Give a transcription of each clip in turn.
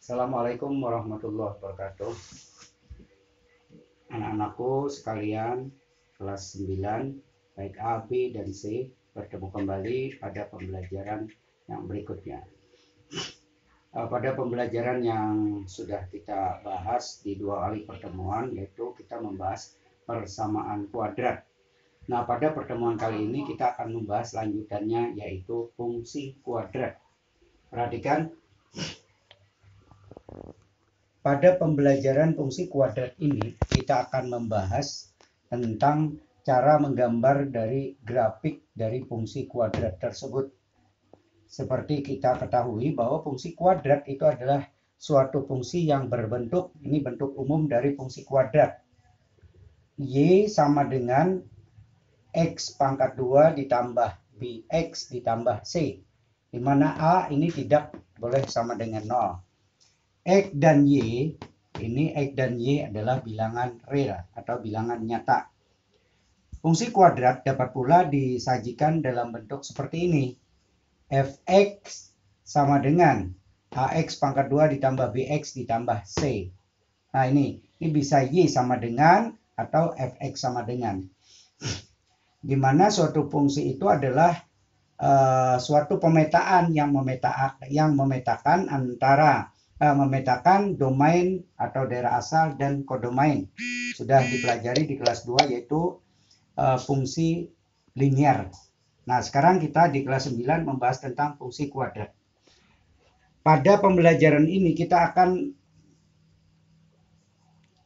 Assalamualaikum warahmatullahi wabarakatuh. Anak-anakku sekalian, kelas 9, baik A, B, dan C, bertemu kembali pada pembelajaran yang berikutnya. Pada pembelajaran yang sudah kita bahas di 2 kali pertemuan, yaitu kita membahas persamaan kuadrat. Nah, pada pertemuan kali ini kita akan membahas lanjutannya, yaitu fungsi kuadrat. Perhatikan. Pada pembelajaran fungsi kuadrat ini, kita akan membahas tentang cara menggambar dari grafik dari fungsi kuadrat tersebut. Seperti kita ketahui bahwa fungsi kuadrat itu adalah suatu fungsi yang berbentuk, ini bentuk umum dari fungsi kuadrat. Y sama dengan X pangkat 2 ditambah BX ditambah C. Di mana A ini tidak boleh sama dengan 0. X dan Y, ini X dan Y adalah bilangan real atau bilangan nyata. Fungsi kuadrat dapat pula disajikan dalam bentuk seperti ini. Fx sama dengan Ax pangkat 2 ditambah Bx ditambah C. Nah ini bisa Y sama dengan atau Fx sama dengan. Di mana suatu fungsi itu adalah suatu pemetaan yang memetakan antara memetakan domain atau daerah asal dan kodomain. Sudah dipelajari di kelas 2 yaitu fungsi linier. Nah, sekarang kita di kelas 9 membahas tentang fungsi kuadrat. Pada pembelajaran ini kita akan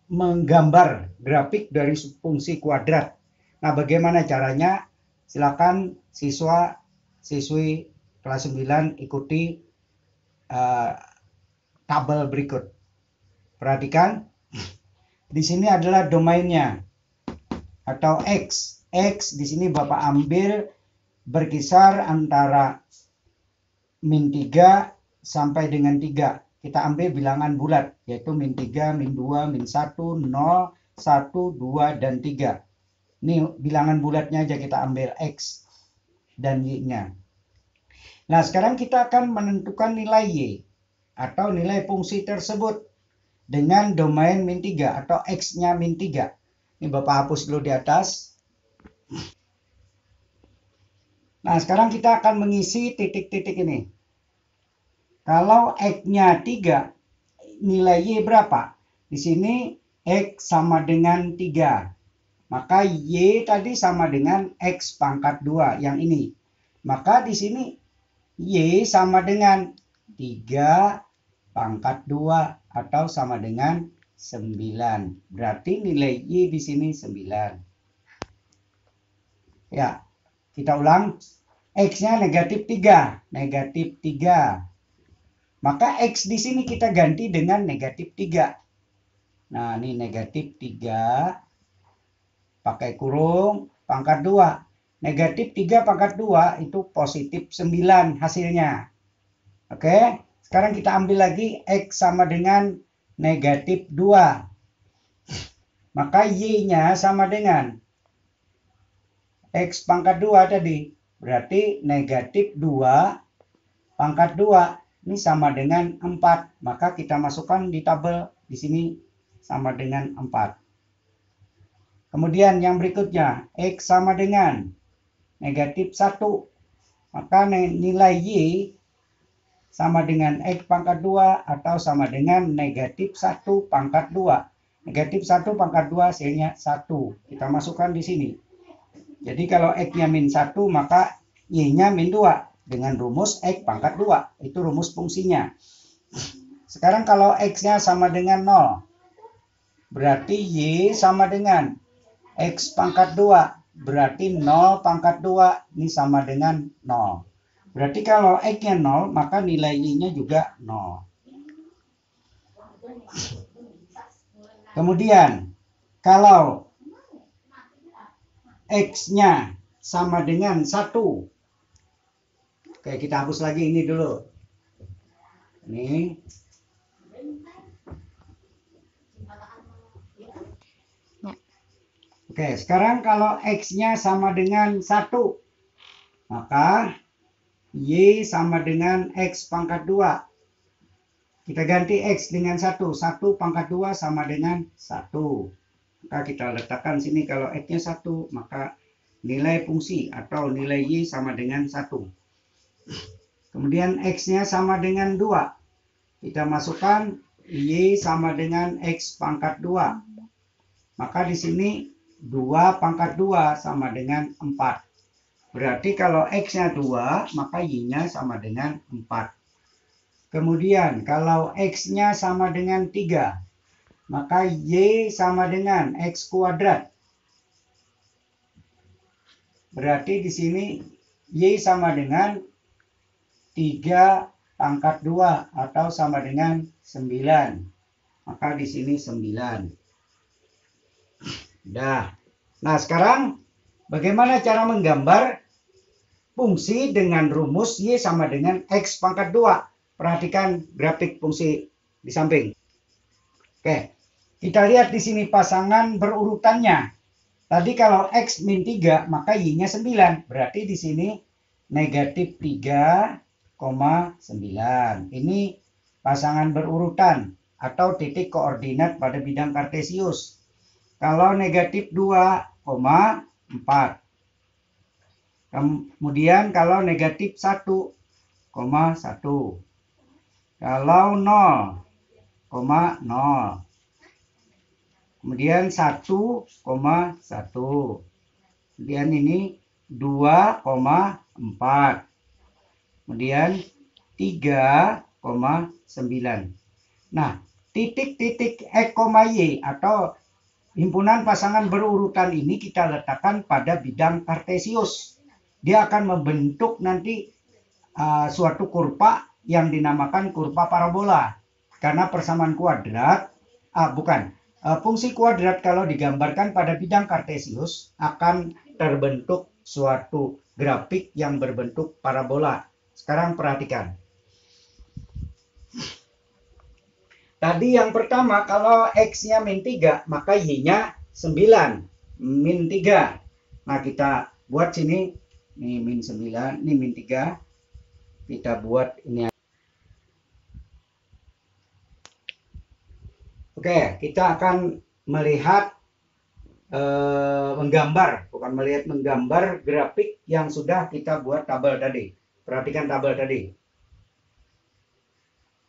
menggambar grafik dari fungsi kuadrat. Nah, bagaimana caranya? Silakan siswa-siswi kelas 9 ikuti tabel berikut. Perhatikan, di sini adalah domainnya atau X. X di sini Bapak ambil berkisar antara min 3 sampai dengan 3. Kita ambil bilangan bulat, yaitu min 3, min 2, min 1, 0, 1, 2, dan 3. Ini bilangan bulatnya aja kita ambil X dan Y-nya. Nah, sekarang kita akan menentukan nilai Y atau nilai fungsi tersebut dengan domain min 3 atau X-nya min 3. Ini Bapak hapus dulu di atas. Nah, sekarang kita akan mengisi titik-titik ini. Kalau X-nya 3, nilai Y berapa? Di sini X sama dengan 3. Maka Y tadi sama dengan X pangkat 2 yang ini. Maka di sini Y sama dengan 3 pangkat 2 atau sama dengan 9. Berarti nilai Y di sini 9. Ya, kita ulang. X-nya negatif 3. Negatif 3. Maka X di sini kita ganti dengan negatif 3. Nah, ini negatif 3. Pakai kurung pangkat 2. Negatif 3 pangkat 2 itu positif 9 hasilnya. Oke, sekarang kita ambil lagi X sama dengan negatif 2. Maka Y-nya sama dengan X pangkat 2 tadi. Berarti negatif 2 pangkat 2. Ini sama dengan 4. Maka kita masukkan di tabel di sini sama dengan 4. Kemudian yang berikutnya, X sama dengan negatif 1. Maka nilai Y sama dengan X pangkat 2 atau sama dengan negatif 1 pangkat 2. Negatif 1 pangkat 2 hasilnya 1. Kita masukkan di sini. Jadi kalau X-nya min 1 maka Y-nya min 2 dengan rumus X pangkat 2. Itu rumus fungsinya. Sekarang kalau X-nya sama dengan 0. Berarti Y sama dengan X pangkat 2. Berarti 0 pangkat 2. Ini sama dengan 0. Berarti kalau X-nya 0, maka nilai Y-nya juga 0. Kemudian, kalau X-nya sama dengan 1. Oke, kita hapus lagi ini dulu. Ini. Oke, sekarang kalau X-nya sama dengan 1, maka Y sama dengan X pangkat 2. Kita ganti X dengan 1. 1 pangkat 2 sama dengan 1. Maka kita letakkan sini kalau X-nya 1, maka nilai fungsi atau nilai Y sama dengan 1. Kemudian X-nya sama dengan 2. Kita masukkan Y sama dengan X pangkat 2. Maka di sini 2 pangkat 2 sama dengan 4. Berarti kalau X-nya 2, maka Y-nya sama dengan 4. Kemudian kalau X-nya sama dengan 3, maka Y sama dengan X kuadrat. Berarti di sini Y sama dengan 3 pangkat 2 atau sama dengan 9. Maka di sini 9. Nah, sekarang bagaimana cara menggambar fungsi dengan rumus Y sama dengan X pangkat 2? Perhatikan grafik fungsi di samping. Oke, kita lihat di sini pasangan berurutannya. Tadi kalau X min 3, maka Y-nya 9. Berarti di sini negatif 3,9. Ini pasangan berurutan atau titik koordinat pada bidang kartesius. Kalau negatif 2,4. Kemudian kalau negatif 1,1. Kalau 0,0. Kemudian 1,1. Kemudian ini 2,4. Kemudian 3,9. Nah, titik-titik X, Y atau himpunan pasangan berurutan ini kita letakkan pada bidang kartesius. Dia akan membentuk nanti suatu kurva yang dinamakan kurva parabola. Karena persamaan kuadrat, fungsi kuadrat kalau digambarkan pada bidang kartesius akan terbentuk suatu grafik yang berbentuk parabola. Sekarang perhatikan. Tadi yang pertama kalau X-nya min 3, maka Y-nya 9. Min 3. Nah, kita buat sini. Ini min 9, ini min 3. Kita buat ini. Oke, kita akan melihat menggambar grafik yang sudah kita buat tabel tadi. Perhatikan tabel tadi.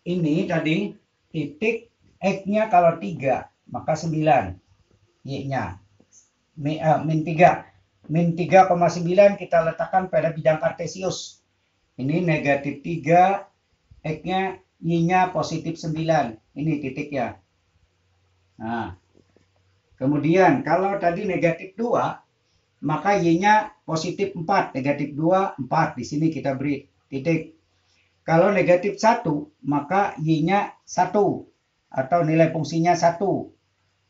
Ini tadi titik X-nya kalau 3, maka 9. Y-nya min 3. Min 3,9 kita letakkan pada bidang kartesius. Ini negatif 3, X-nya, Y-nya positif 9. Ini titiknya. Nah, kemudian kalau tadi negatif 2, maka Y-nya positif 4. Negatif 2, 4. Di sini kita beri titik. Kalau negatif 1, maka Y-nya 1. Atau nilai fungsinya 1.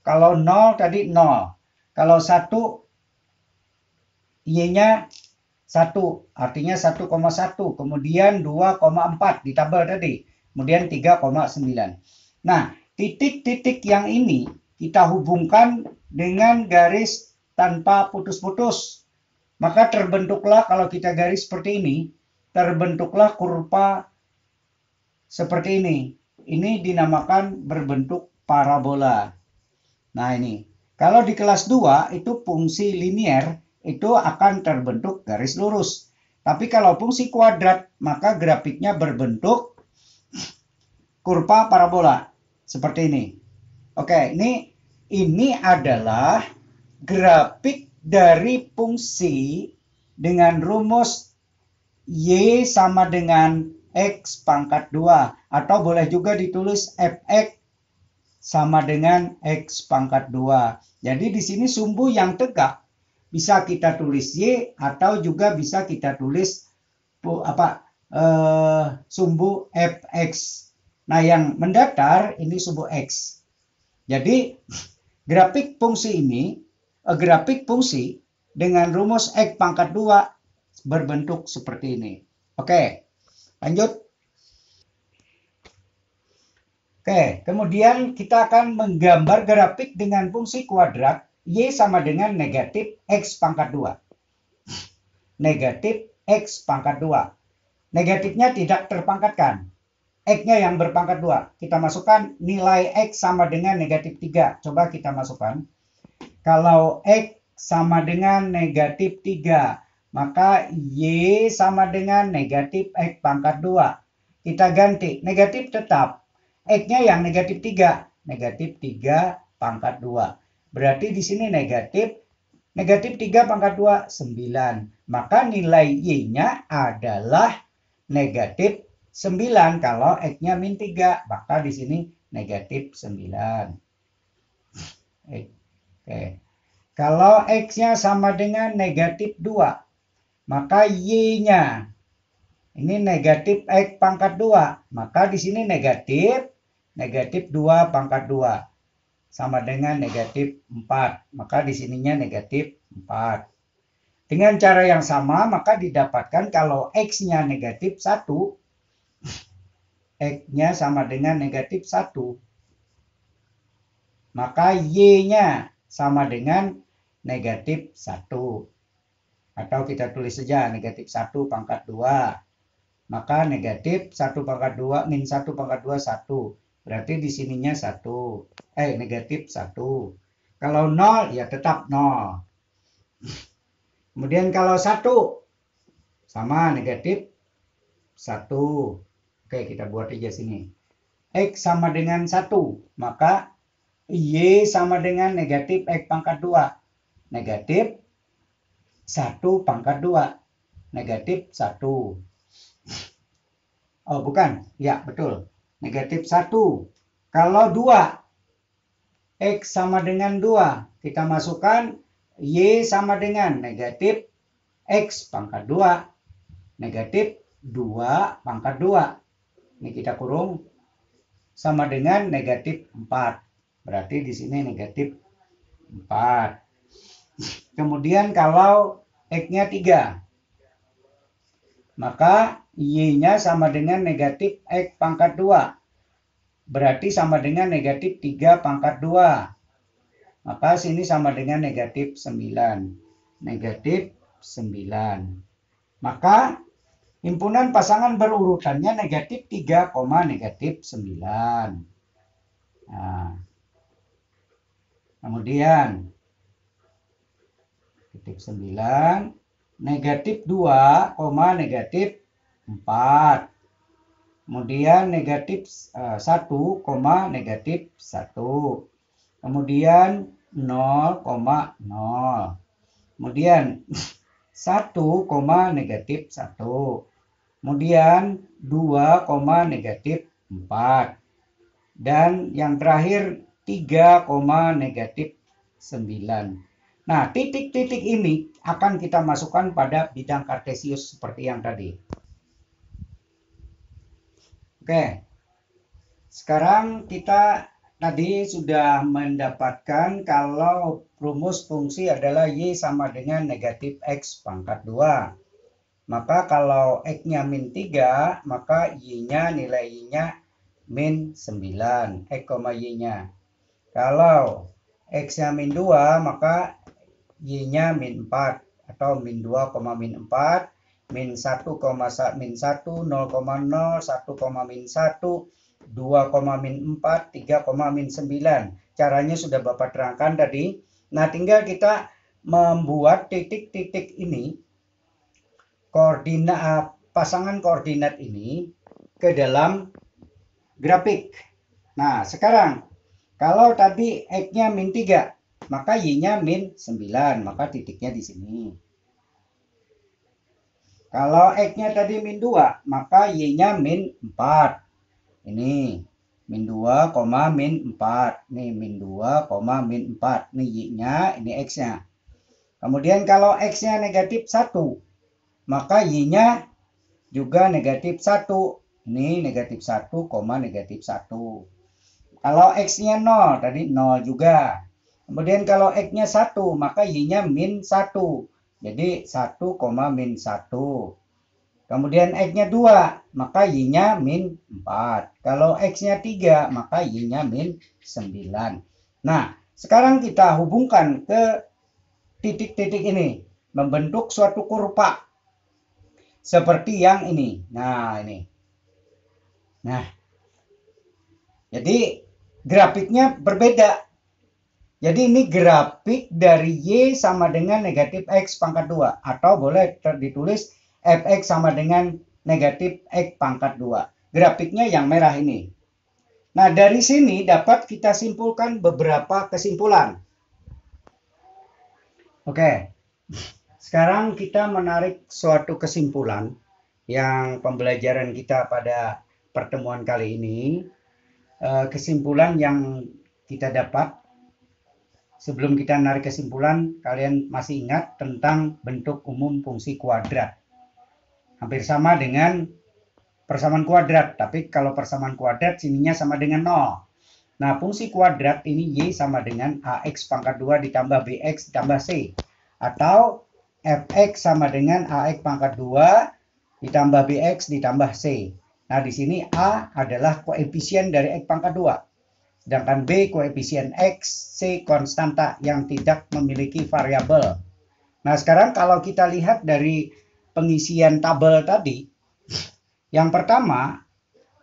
Kalau 0 tadi 0. Kalau 1, Y-nya 1, artinya 1,1, kemudian 2,4 di tabel tadi, kemudian 3,9. Nah, titik-titik yang ini kita hubungkan dengan garis tanpa putus-putus. Maka terbentuklah, kalau kita garis seperti ini, terbentuklah kurva seperti ini. Ini dinamakan berbentuk parabola. Nah, ini. Kalau di kelas 2 itu fungsi linier, itu akan terbentuk garis lurus. Tapi kalau fungsi kuadrat, maka grafiknya berbentuk kurva parabola. Seperti ini. Oke, ini adalah grafik dari fungsi dengan rumus Y sama dengan X pangkat 2. Atau boleh juga ditulis Fx sama dengan X pangkat 2. Jadi di sini sumbu yang tegak bisa kita tulis Y atau juga bisa kita tulis sumbu Fx. Nah, yang mendatar ini sumbu X. Jadi grafik fungsi ini, grafik fungsi dengan rumus X pangkat 2 berbentuk seperti ini. Oke, lanjut. Oke, kemudian kita akan menggambar grafik dengan fungsi kuadrat Y sama dengan negatif X pangkat 2. Negatif X pangkat 2. Negatifnya tidak terpangkatkan. X-nya yang berpangkat 2. Kita masukkan nilai X sama dengan negatif 3. Coba kita masukkan. Kalau X sama dengan negatif 3, maka Y sama dengan negatif X pangkat 2. Kita ganti. Negatif tetap. X-nya yang negatif 3. Negatif 3 pangkat 2. Berarti di sini negatif 3 pangkat 2, 9. Maka nilai Y-nya adalah negatif 9 kalau X-nya min 3. Maka di sini negatif 9. Oke. Kalau X-nya sama dengan negatif 2, maka Y-nya ini negatif X pangkat 2. Maka di sini negatif 2 pangkat 2. Sama dengan negatif 4. Maka di sininya negatif 4. Dengan cara yang sama, maka didapatkan kalau X-nya negatif 1, X-nya sama dengan negatif 1. Maka Y-nya sama dengan negatif 1. Atau kita tulis saja negatif 1 pangkat 2. Maka negatif 1 pangkat 2 min 1 pangkat 2, 1. Berarti di sininya 1. Negatif 1. Kalau 0, ya tetap 0. Kemudian kalau 1, sama negatif 1. Oke, kita buat aja sini. X sama dengan 1, maka Y sama dengan negatif X pangkat 2. Negatif 1 pangkat 2. Negatif 1. Oh, bukan. Ya, betul. Negatif 1. Kalau 2, X sama dengan 2. Kita masukkan Y sama dengan negatif X pangkat 2. Negatif 2 pangkat 2. Ini kita kurung. Sama dengan negatif 4. Berarti di sini negatif 4. Kemudian kalau X-nya 3, maka Y-nya sama dengan negatif X pangkat 2. Berarti sama dengan negatif 3 pangkat 2. Maka sini sama dengan negatif 9. Negatif 9. Maka himpunan pasangan berurutannya negatif 3, negatif 9. Nah, kemudian negatif 9. Negatif 2, negatif 4. Kemudian negatif 1, negatif 1. Kemudian 0, 0. Kemudian 1, negatif 1. Kemudian 2, negatif 4. Dan yang terakhir 3, negatif 9. Nah, titik-titik ini akan kita masukkan pada bidang kartesius seperti yang tadi. Oke, sekarang kita tadi sudah mendapatkan kalau rumus fungsi adalah Y sama dengan negatif X pangkat 2. Maka kalau X-nya min 3, maka Y-nya nilai Y-nya min 9. X, Y-nya. Kalau X-nya min 2, maka Y-nya min 4 atau min 2, min 4, min 1, min 1, 0, 1, min 1, 2, min 4, 3, min 9. Caranya sudah Bapak terangkan tadi. Nah, tinggal kita membuat titik-titik ini, koordinat pasangan koordinat ini ke dalam grafik. Nah, sekarang kalau tadi X-nya min 3, maka Y-nya min 9, maka titiknya di sini. Kalau X-nya tadi min 2, maka Y-nya min 4. Ini min 2, min 4. Nih min 2, min 4. Ini Y-nya, ini X-nya. Kemudian kalau X-nya negatif 1, maka Y-nya juga negatif 1. Ini negatif 1, negatif 1. Kalau X-nya 0, tadi 0 juga. Kemudian kalau X-nya 1, maka Y-nya min 1. Jadi 1, min 1. Kemudian X-nya 2, maka Y-nya min 4. Kalau X-nya 3, maka Y-nya min 9. Nah, sekarang kita hubungkan ke titik-titik ini. Membentuk suatu kurva. Seperti yang ini. Nah, ini. Nah, jadi grafiknya berbeda. Jadi ini grafik dari Y sama dengan negatif X pangkat 2. Atau boleh ditulis Fx sama dengan negatif X pangkat 2. Grafiknya yang merah ini. Nah, dari sini dapat kita simpulkan beberapa kesimpulan. Oke, sekarang kita menarik suatu kesimpulan yang pembelajaran kita pada pertemuan kali ini. Kesimpulan yang kita dapat. Sebelum kita narik kesimpulan, kalian masih ingat tentang bentuk umum fungsi kuadrat. Hampir sama dengan persamaan kuadrat, tapi kalau persamaan kuadrat sininya sama dengan 0. Nah, fungsi kuadrat ini Y sama dengan AX pangkat 2 ditambah BX ditambah C. Atau Fx sama dengan AX pangkat 2 ditambah BX ditambah C. Nah, di sini A adalah koefisien dari X pangkat 2. Sedangkan B koefisien X, C konstanta yang tidak memiliki variabel. Nah, sekarang kalau kita lihat dari pengisian tabel tadi, yang pertama,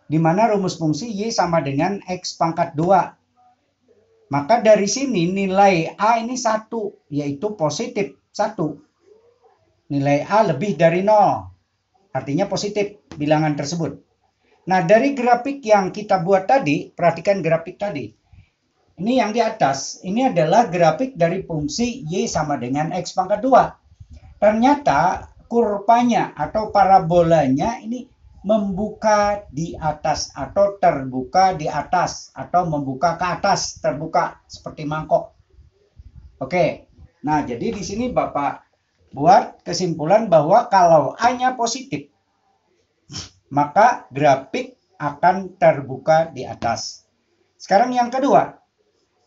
di mana rumus fungsi Y sama dengan X pangkat 2. Maka dari sini nilai A ini 1, yaitu positif 1. Nilai A lebih dari 0, artinya positif bilangan tersebut. Nah, dari grafik yang kita buat tadi, perhatikan grafik tadi. Ini yang di atas, ini adalah grafik dari fungsi Y sama dengan X pangkat 2. Ternyata kurvanya atau parabolanya ini membuka di atas atau terbuka di atas atau membuka ke atas, terbuka seperti mangkok. Oke, nah jadi di sini Bapak buat kesimpulan bahwa kalau A-nya positif, maka grafik akan terbuka di atas. Sekarang yang kedua,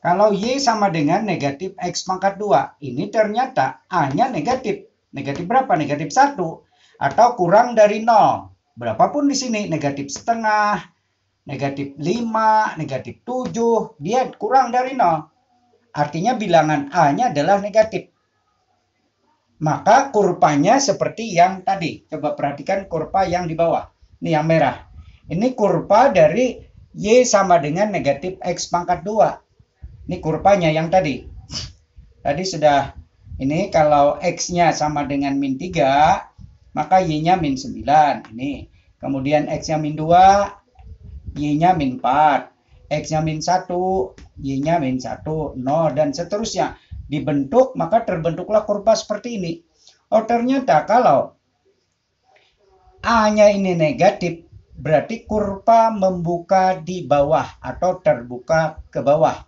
kalau Y sama dengan negatif X pangkat 2, ini ternyata A-nya negatif. Negatif berapa? Negatif 1. Atau kurang dari 0. Berapapun di sini, negatif setengah, negatif 5, negatif 7, dia kurang dari 0. Artinya bilangan A-nya adalah negatif. Maka kurvanya seperti yang tadi. Coba perhatikan kurva yang di bawah. Ini yang merah. Ini kurva dari Y sama dengan negatif X pangkat 2. Ini kurvanya yang tadi. Tadi sudah, ini kalau X-nya sama dengan min 3, maka Y-nya min 9. Ini. Kemudian X-nya min 2, Y-nya min 4. X-nya min 1, Y-nya min 1, 0, dan seterusnya. Dibentuk, maka terbentuklah kurva seperti ini. Oh, ternyata kalau A-nya ini negatif, berarti kurva membuka di bawah atau terbuka ke bawah.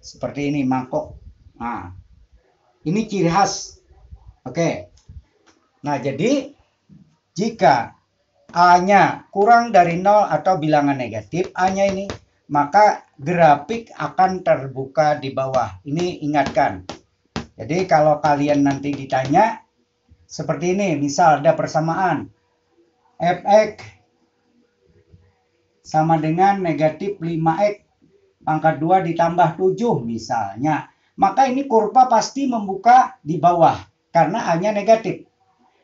Seperti ini, mangkok. Nah, ini ciri khas. Oke. Nah, jadi jika A-nya kurang dari 0 atau bilangan negatif, A-nya ini, maka grafik akan terbuka di bawah. Ini ingatkan. Jadi kalau kalian nanti ditanya, seperti ini, misal ada persamaan. Fx sama dengan negatif 5x pangkat 2 ditambah 7 misalnya. Maka ini kurva pasti membuka di bawah karena A-nya negatif.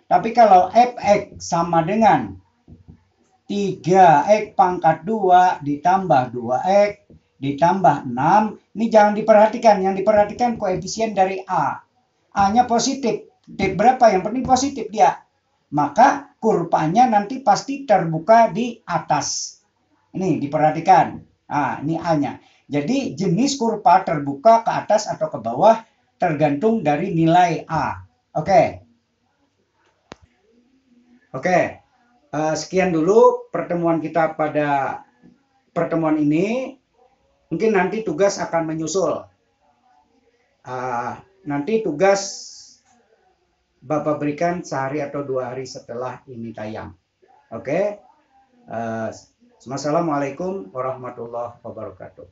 Tapi kalau Fx sama dengan 3x pangkat 2 ditambah 2x ditambah 6. Ini jangan diperhatikan. Yang diperhatikan koefisien dari A. A-nya positif. Berapa? Yang penting positif dia. Maka kurvanya nanti pasti terbuka di atas. Ini diperhatikan. Nah, ini A-nya. Jadi jenis kurva terbuka ke atas atau ke bawah tergantung dari nilai A. Oke. Oke. Sekian dulu pertemuan kita pada pertemuan ini. Mungkin nanti tugas akan menyusul. Nanti tugas Bapak berikan sehari atau 2 hari setelah ini tayang. Oke. Assalamualaikum warahmatullahi wabarakatuh.